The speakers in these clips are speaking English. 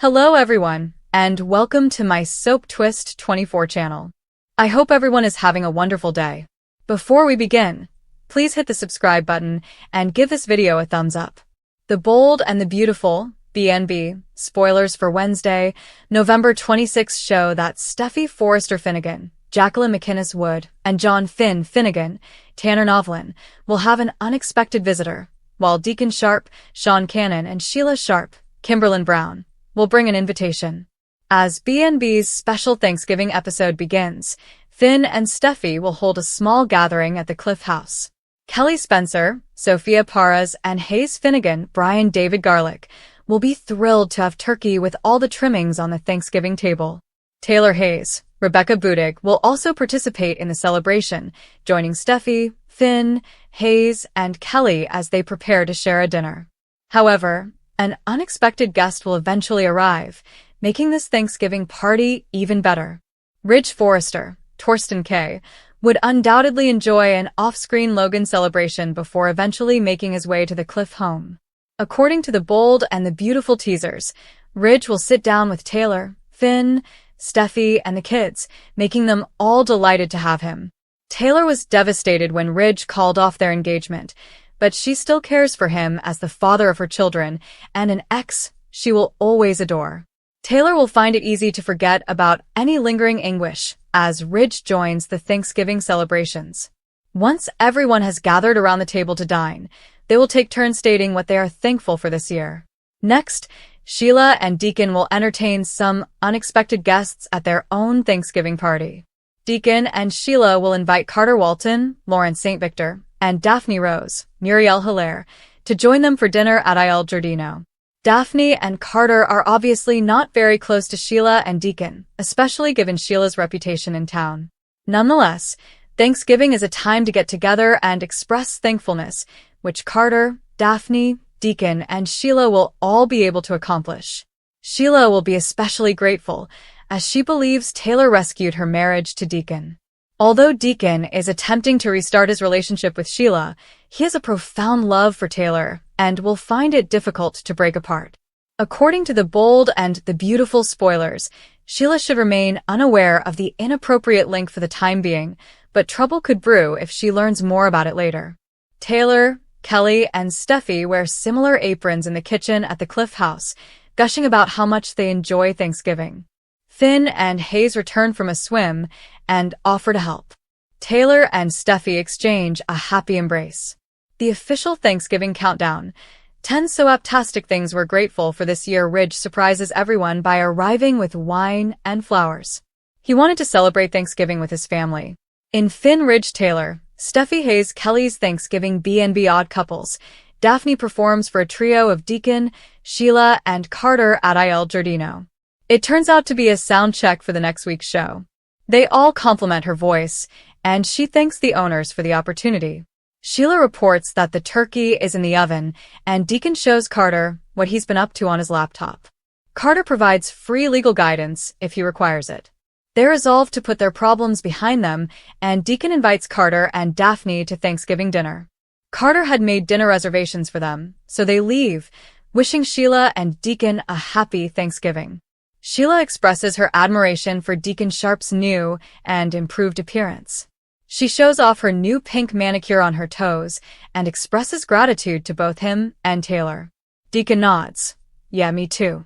Hello everyone, and welcome to my Soap Twist 24 channel. I hope everyone is having a wonderful day. Before we begin, please hit the subscribe button and give this video a thumbs up. The Bold and the Beautiful, BNB, spoilers for Wednesday, November 26 show that Steffy Forrester Finnegan, Jacqueline McInnes Wood, and John Finn Finnegan, Tanner Novlin, will have an unexpected visitor, while Deacon Sharp, Sean Cannon, and Sheila Sharp, Kimberlyn Brown, will bring an invitation. As BNB's special Thanksgiving episode begins, Finn and Steffy will hold a small gathering at the Cliff House. Kelly Spencer, Sophia Parras, and Hayes Finnegan, Brian David Garlick, will be thrilled to have turkey with all the trimmings on the Thanksgiving table. Taylor Hayes, Rebecca Budig will also participate in the celebration, joining Steffy, Finn, Hayes, and Kelly as they prepare to share a dinner. However, an unexpected guest will eventually arrive, making this Thanksgiving party even better. Ridge Forrester, Torsten K., would undoubtedly enjoy an off-screen Logan celebration before eventually making his way to the Cliff home. According to the Bold and the Beautiful teasers, Ridge will sit down with Taylor, Finn, Steffy, and the kids, making them all delighted to have him. Taylor was devastated when Ridge called off their engagement, but she still cares for him as the father of her children and an ex she will always adore. Taylor will find it easy to forget about any lingering anguish as Ridge joins the Thanksgiving celebrations. Once everyone has gathered around the table to dine, they will take turns stating what they are thankful for this year. Next, Sheila and Deacon will entertain some unexpected guests at their own Thanksgiving party. Deacon and Sheila will invite Carter Walton, Lauren St. Victor, and Daphne Rose, Muriel Hilaire, to join them for dinner at Il Giardino. Daphne and Carter are obviously not very close to Sheila and Deacon, especially given Sheila's reputation in town. Nonetheless, Thanksgiving is a time to get together and express thankfulness, which Carter, Daphne, Deacon, and Sheila will all be able to accomplish. Sheila will be especially grateful, as she believes Taylor rescued her marriage to Deacon. Although Deacon is attempting to restart his relationship with Sheila, he has a profound love for Taylor and will find it difficult to break apart. According to the Bold and the Beautiful spoilers, Sheila should remain unaware of the inappropriate link for the time being, but trouble could brew if she learns more about it later. Taylor, Kelly, and Steffy wear similar aprons in the kitchen at the Cliff House, gushing about how much they enjoy Thanksgiving. Finn and Hayes return from a swim and offer to help. Taylor and Steffy exchange a happy embrace. The official Thanksgiving countdown. 10 so-aptastic things we're grateful for this year. Ridge surprises everyone by arriving with wine and flowers. He wanted to celebrate Thanksgiving with his family. In Finn, Ridge, Taylor, Steffy, Hayes, Kelly's Thanksgiving BNB Odd Couples, Daphne performs for a trio of Deacon, Sheila, and Carter at Il Giardino. It turns out to be a sound check for the next week's show. They all compliment her voice, and she thanks the owners for the opportunity. Sheila reports that the turkey is in the oven, and Deacon shows Carter what he's been up to on his laptop. Carter provides free legal guidance if he requires it. They resolve to put their problems behind them, and Deacon invites Carter and Daphne to Thanksgiving dinner. Carter had made dinner reservations for them, so they leave, wishing Sheila and Deacon a happy Thanksgiving. Sheila expresses her admiration for Deacon Sharp's new and improved appearance. She shows off her new pink manicure on her toes and expresses gratitude to both him and Taylor. Deacon nods. Yeah, me too.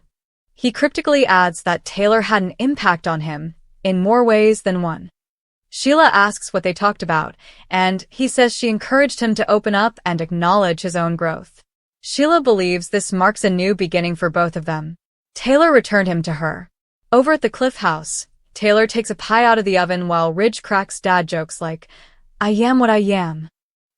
He cryptically adds that Taylor had an impact on him in more ways than one. Sheila asks what they talked about, and he says she encouraged him to open up and acknowledge his own growth. Sheila believes this marks a new beginning for both of them. Taylor returned him to her. Over at the Cliff House, Taylor takes a pie out of the oven while Ridge cracks dad jokes like, "I am what I am."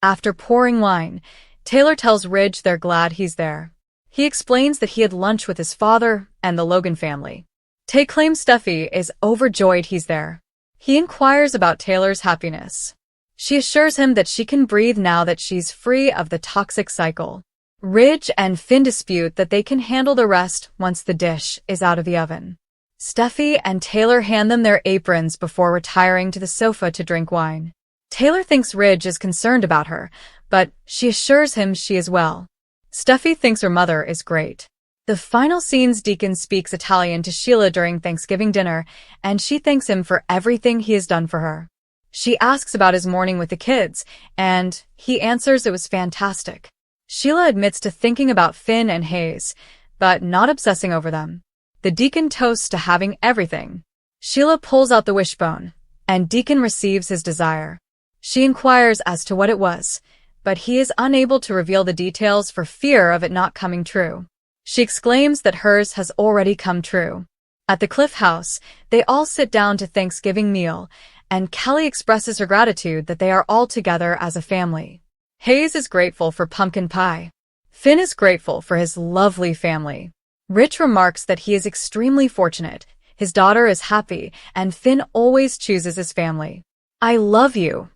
After pouring wine, Taylor tells Ridge they're glad he's there. He explains that he had lunch with his father and the Logan family. Tay claims Steffy is overjoyed he's there. He inquires about Taylor's happiness. She assures him that she can breathe now that she's free of the toxic cycle. Ridge and Finn dispute that they can handle the rest once the dish is out of the oven. Steffy and Taylor hand them their aprons before retiring to the sofa to drink wine. Taylor thinks Ridge is concerned about her, but she assures him she is well. Steffy thinks her mother is great. The final scenes, Deacon speaks Italian to Sheila during Thanksgiving dinner, and she thanks him for everything he has done for her. She asks about his morning with the kids, and he answers it was fantastic. Sheila admits to thinking about Finn and Hayes, but not obsessing over them. The Deacon toasts to having everything. Sheila pulls out the wishbone, and Deacon receives his desire. She inquires as to what it was, but he is unable to reveal the details for fear of it not coming true. She exclaims that hers has already come true. At the Cliff House, they all sit down to Thanksgiving meal, and Kelly expresses her gratitude that they are all together as a family. Hayes is grateful for pumpkin pie. Finn is grateful for his lovely family. Rich remarks that he is extremely fortunate, his daughter is happy, and Finn always chooses his family. I love you.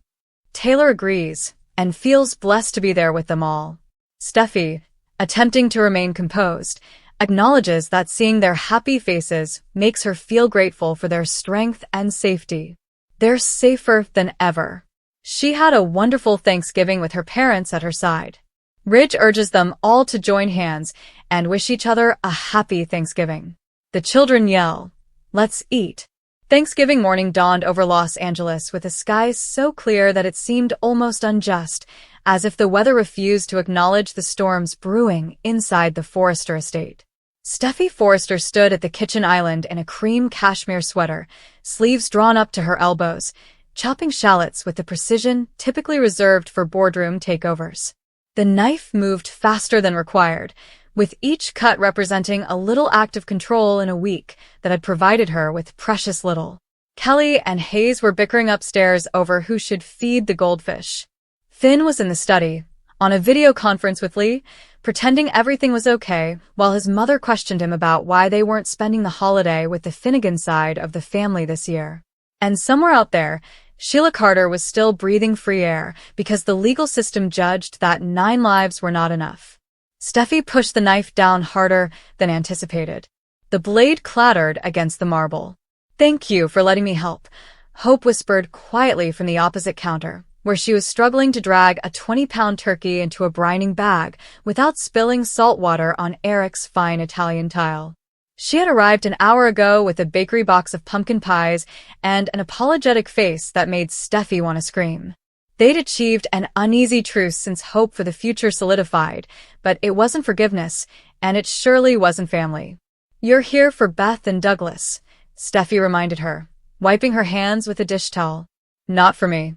Taylor agrees, and feels blessed to be there with them all. Steffi, attempting to remain composed, acknowledges that seeing their happy faces makes her feel grateful for their strength and safety. They're safer than ever. She had a wonderful Thanksgiving with her parents at her side. Ridge urges them all to join hands and wish each other a happy Thanksgiving. The children yell, "Let's eat." Thanksgiving morning dawned over Los Angeles with a sky so clear that it seemed almost unjust, as if the weather refused to acknowledge the storms brewing inside the Forrester estate. Steffi Forrester stood at the kitchen island in a cream cashmere sweater, sleeves drawn up to her elbows, chopping shallots with the precision typically reserved for boardroom takeovers. The knife moved faster than required, with each cut representing a little act of control in a week that had provided her with precious little. Kelly and Hayes were bickering upstairs over who should feed the goldfish. Finn was in the study, on a video conference with Lee, pretending everything was okay, while his mother questioned him about why they weren't spending the holiday with the Finnegan side of the family this year. And somewhere out there, Sheila Carter was still breathing free air because the legal system judged that 9 lives were not enough. Steffi pushed the knife down harder than anticipated. The blade clattered against the marble. "Thank you for letting me help," Hope whispered quietly from the opposite counter, where she was struggling to drag a 20-pound turkey into a brining bag without spilling salt water on Eric's fine Italian tile. She had arrived an hour ago with a bakery box of pumpkin pies and an apologetic face that made Steffi want to scream. They'd achieved an uneasy truce since hope for the future solidified, but it wasn't forgiveness, and it surely wasn't family. "You're here for Beth and Douglas," Steffi reminded her, wiping her hands with a dish towel. "Not for me."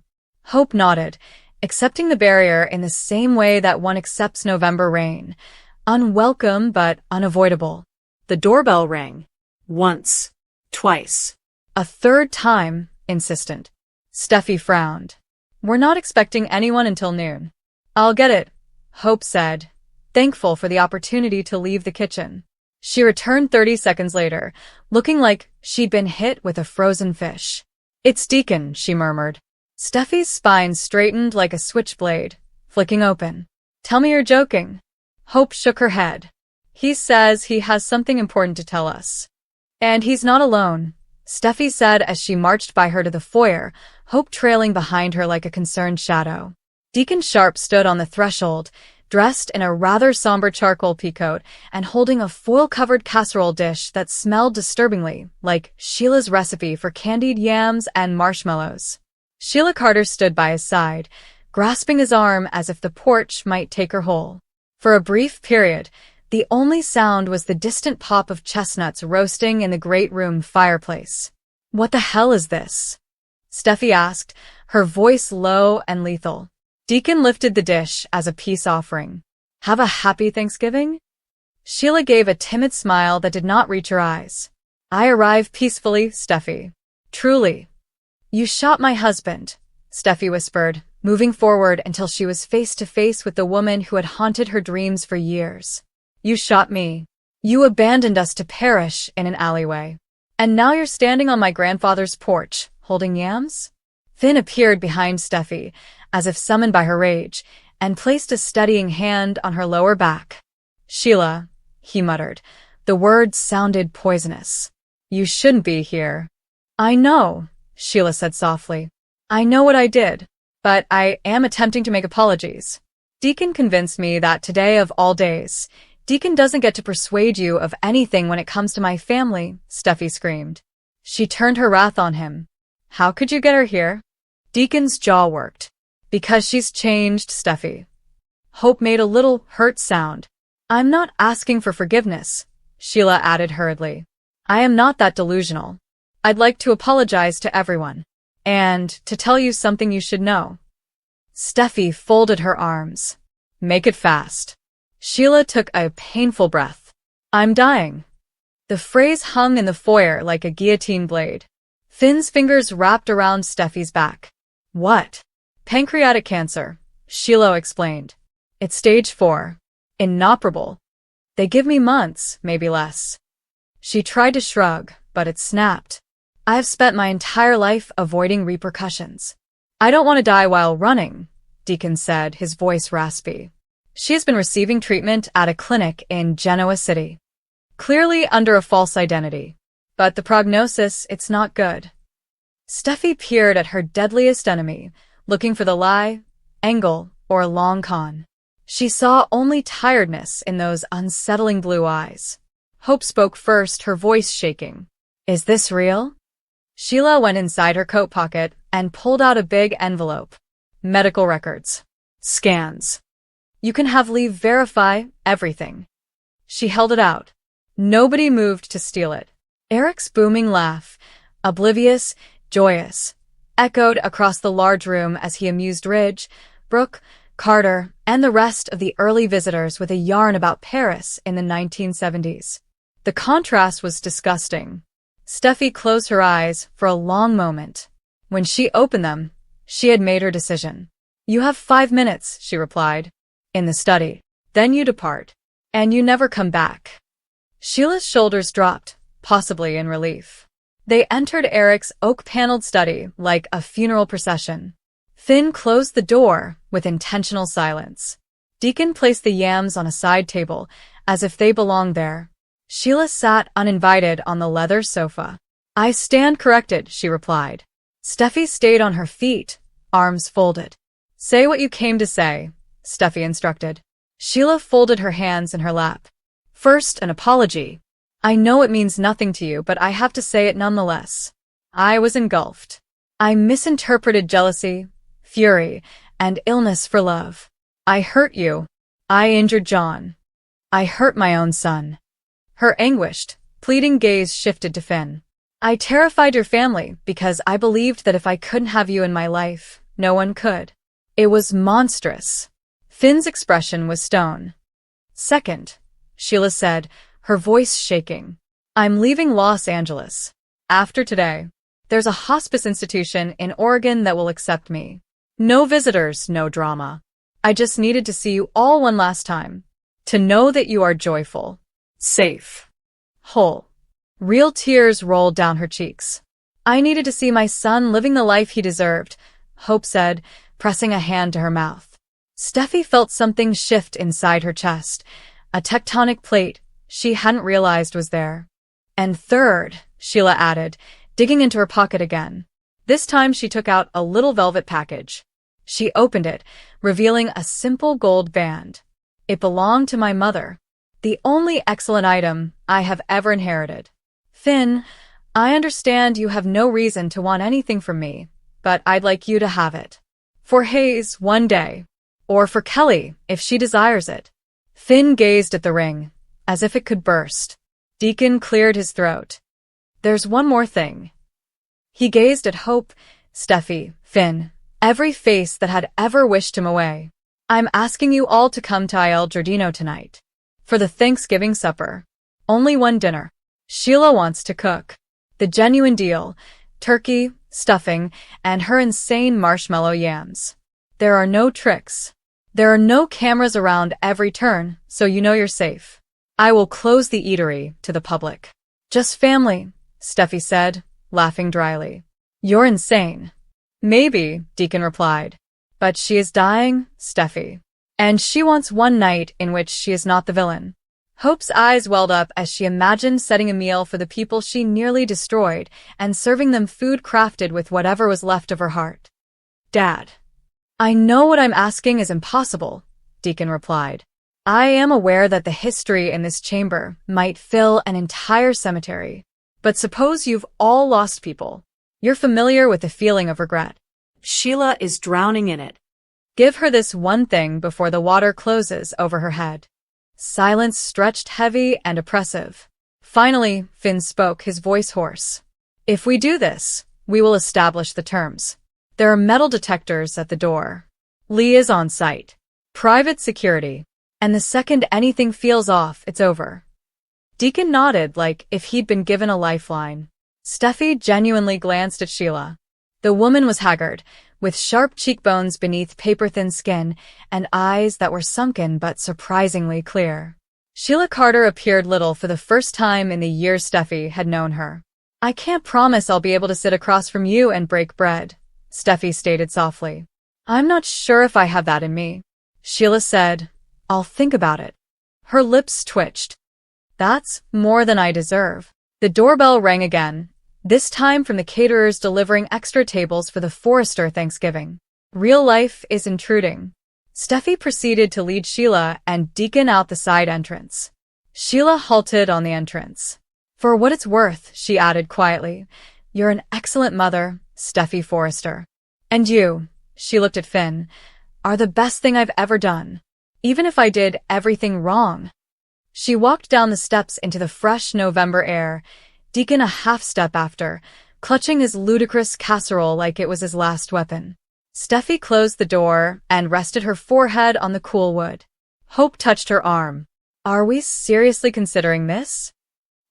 Hope nodded, accepting the barrier in the same way that one accepts November rain. Unwelcome but unavoidable. The doorbell rang. Once. Twice. A third time, insistent. Steffi frowned. "We're not expecting anyone until noon." "I'll get it," Hope said, thankful for the opportunity to leave the kitchen. She returned 30 seconds later, looking like she'd been hit with a frozen fish. "It's Deacon," she murmured. Steffi's spine straightened like a switchblade, flicking open. "Tell me you're joking." Hope shook her head. "He says he has something important to tell us." "And he's not alone," Steffi said as she marched by her to the foyer, Hope trailing behind her like a concerned shadow. Deacon Sharp stood on the threshold, dressed in a rather somber charcoal peacoat and holding a foil-covered casserole dish that smelled disturbingly like Sheila's recipe for candied yams and marshmallows. Sheila Carter stood by his side, grasping his arm as if the porch might take her whole. For a brief period, the only sound was the distant pop of chestnuts roasting in the great room fireplace. "What the hell is this?" Steffi asked, her voice low and lethal. Deacon lifted the dish as a peace offering. "Have a happy Thanksgiving?" Sheila gave a timid smile that did not reach her eyes. "I arrive peacefully, Steffi. Truly." "You shot my husband," Steffi whispered, moving forward until she was face to face with the woman who had haunted her dreams for years. "You shot me. You abandoned us to perish in an alleyway. And now you're standing on my grandfather's porch, holding yams?" Finn appeared behind Steffi, as if summoned by her rage, and placed a steadying hand on her lower back. "Sheila," he muttered. The words sounded poisonous. "You shouldn't be here." "I know," Sheila said softly. "I know what I did, but I am attempting to make apologies. Deacon convinced me that today of all days, Deacon doesn't get to persuade you of anything when it comes to my family, Steffi screamed. She turned her wrath on him. How could you get her here? Deacon's jaw worked. Because she's changed, Steffi. Hope made a little hurt sound. I'm not asking for forgiveness, Sheila added hurriedly. I am not that delusional. I'd like to apologize to everyone. And to tell you something you should know. Steffi folded her arms. Make it fast. Sheila took a painful breath. I'm dying. The phrase hung in the foyer like a guillotine blade. Finn's fingers wrapped around Steffi's back. What? Pancreatic cancer, Sheila explained. It's stage 4. Inoperable. They give me months, maybe less. She tried to shrug, but it snapped. I've spent my entire life avoiding repercussions. I don't want to die while running, Deacon said, his voice raspy. She has been receiving treatment at a clinic in Genoa City. Clearly under a false identity. But the prognosis, it's not good. Steffi peered at her deadliest enemy, looking for the lie, angle, or long con. She saw only tiredness in those unsettling blue eyes. Hope spoke first, her voice shaking. Is this real? Sheila went inside her coat pocket and pulled out a big envelope. Medical records. Scans. You can have Lee verify everything. She held it out. Nobody moved to steal it. Eric's booming laugh, oblivious, joyous, echoed across the large room as he amused Ridge, Brooke, Carter, and the rest of the early visitors with a yarn about Paris in the 1970s. The contrast was disgusting. Steffi closed her eyes for a long moment. When she opened them, she had made her decision. You have 5 minutes, she replied. In the study. Then you depart. And you never come back. Sheila's shoulders dropped, possibly in relief. They entered Eric's oak-paneled study like a funeral procession. Finn closed the door with intentional silence. Deacon placed the yams on a side table, as if they belonged there. Sheila sat uninvited on the leather sofa. I stand corrected, she replied. Steffi stayed on her feet, arms folded. Say what you came to say, Steffi instructed. Sheila folded her hands in her lap. First, an apology. I know it means nothing to you, but I have to say it nonetheless. I was engulfed. I misinterpreted jealousy, fury, and illness for love. I hurt you. I injured John. I hurt my own son. Her anguished, pleading gaze shifted to Finn. I terrified your family because I believed that if I couldn't have you in my life, no one could. It was monstrous. Finn's expression was stone. Second, Sheila said, her voice shaking. I'm leaving Los Angeles. After today. There's a hospice institution in Oregon that will accept me. No visitors, no drama. I just needed to see you all one last time. To know that you are joyful. Safe. Whole. Real tears rolled down her cheeks. I needed to see my son living the life he deserved, Hope said, pressing a hand to her mouth. Steffi felt something shift inside her chest, a tectonic plate she hadn't realized was there. And third, Sheila added, digging into her pocket again. This time she took out a little velvet package. She opened it, revealing a simple gold band. It belonged to my mother. The only excellent item I have ever inherited. Finn, I understand you have no reason to want anything from me, but I'd like you to have it. For Hayes, one day. Or for Kelly, if she desires it. Finn gazed at the ring, as if it could burst. Deacon cleared his throat. There's one more thing. He gazed at Hope, Steffi, Finn, every face that had ever wished him away. I'm asking you all to come to Il Giardino tonight. For the Thanksgiving supper. Only one dinner. Sheila wants to cook. The genuine deal. Turkey, stuffing, and her insane marshmallow yams. There are no tricks. There are no cameras around every turn, so you know you're safe. I will close the eatery to the public. Just family, Steffi said, laughing dryly. You're insane. Maybe, Deacon replied. But she is dying, Steffi. And she wants one night in which she is not the villain. Hope's eyes welled up as she imagined setting a meal for the people she nearly destroyed and serving them food crafted with whatever was left of her heart. Dad. I know what I'm asking is impossible, Deacon replied. I am aware that the history in this chamber might fill an entire cemetery. But suppose you've all lost people. You're familiar with the feeling of regret. Sheila is drowning in it. Give her this one thing before the water closes over her head. Silence stretched heavy and oppressive. Finally, Finn spoke, his voice hoarse. If we do this, we will establish the terms. There are metal detectors at the door. Lee is on site. Private security. And the second anything feels off, it's over. Deacon nodded like if he'd been given a lifeline. Steffi genuinely glanced at Sheila. The woman was haggard, with sharp cheekbones beneath paper-thin skin and eyes that were sunken but surprisingly clear. Sheila Carter appeared little for the first time in the years Steffi had known her. I can't promise I'll be able to sit across from you and break bread, Steffi stated softly. I'm not sure if I have that in me. Sheila said, I'll think about it. Her lips twitched. That's more than I deserve. The doorbell rang again, this time from the caterers delivering extra tables for the Forrester Thanksgiving. Real life is intruding. Steffi proceeded to lead Sheila and Deacon out the side entrance. Sheila halted on the entrance. For what it's worth, she added quietly, you're an excellent mother, Steffi Forrester. And you, she looked at Finn, are the best thing I've ever done. Even if I did everything wrong. She walked down the steps into the fresh November air, Deacon a half step after, clutching his ludicrous casserole like it was his last weapon. Steffi closed the door and rested her forehead on the cool wood. Hope touched her arm. Are we seriously considering this?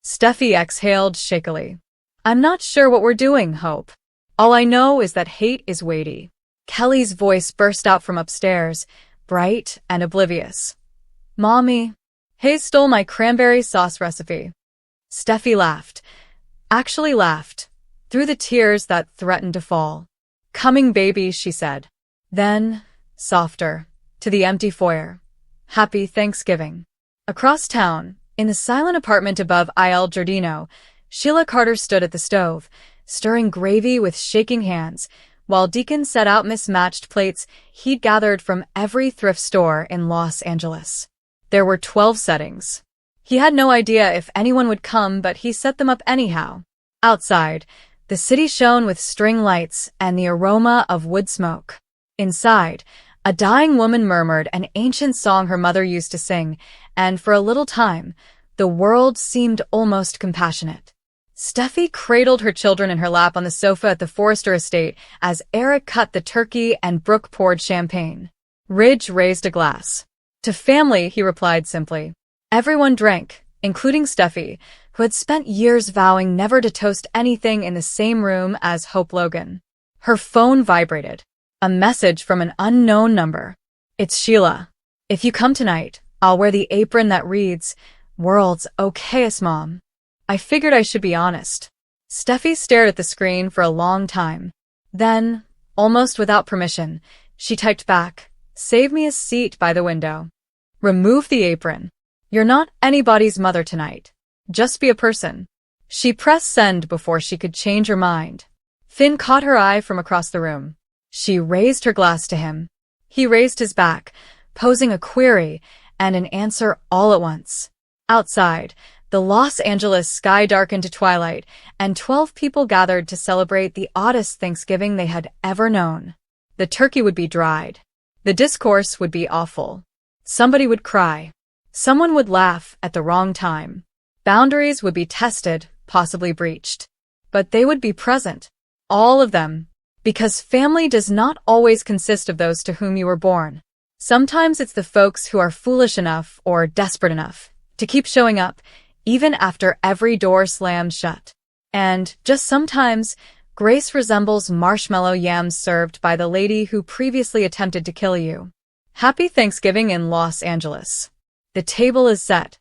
Steffi exhaled shakily. I'm not sure what we're doing, Hope. All I know is that hate is weighty. Kelly's voice burst out from upstairs, bright and oblivious. Mommy, Hayes stole my cranberry sauce recipe. Steffi laughed. Actually laughed. Through the tears that threatened to fall. Coming baby, she said. Then, softer, to the empty foyer. Happy Thanksgiving. Across town, in the silent apartment above Il Giardino, Sheila Carter stood at the stove, stirring gravy with shaking hands, while Deacon set out mismatched plates he'd gathered from every thrift store in Los Angeles. There were 12 settings. He had no idea if anyone would come, but he set them up anyhow. Outside, the city shone with string lights and the aroma of wood smoke. Inside, a dying woman murmured an ancient song her mother used to sing, and for a little time, the world seemed almost compassionate. Steffi cradled her children in her lap on the sofa at the Forrester estate as Eric cut the turkey and Brooke poured champagne. Ridge raised a glass. To family, he replied simply. Everyone drank, including Steffi, who had spent years vowing never to toast anything in the same room as Hope Logan. Her phone vibrated. A message from an unknown number. It's Sheila. If you come tonight, I'll wear the apron that reads, World's okayest mom. I figured I should be honest. Steffi stared at the screen for a long time. Then, almost without permission, she typed back, Save me a seat by the window. Remove the apron. You're not anybody's mother tonight. Just be a person. She pressed send before she could change her mind. Finn caught her eye from across the room. She raised her glass to him. He raised his back, posing a query and an answer all at once. Outside, the Los Angeles sky darkened to twilight, and 12 people gathered to celebrate the oddest Thanksgiving they had ever known. The turkey would be dried. The discourse would be awful. Somebody would cry. Someone would laugh at the wrong time. Boundaries would be tested, possibly breached. But they would be present. All of them. Because family does not always consist of those to whom you were born. Sometimes it's the folks who are foolish enough or desperate enough to keep showing up, even after every door slams shut. And, just sometimes, grace resembles marshmallow yams served by the lady who previously attempted to kill you. Happy Thanksgiving in Los Angeles. The table is set.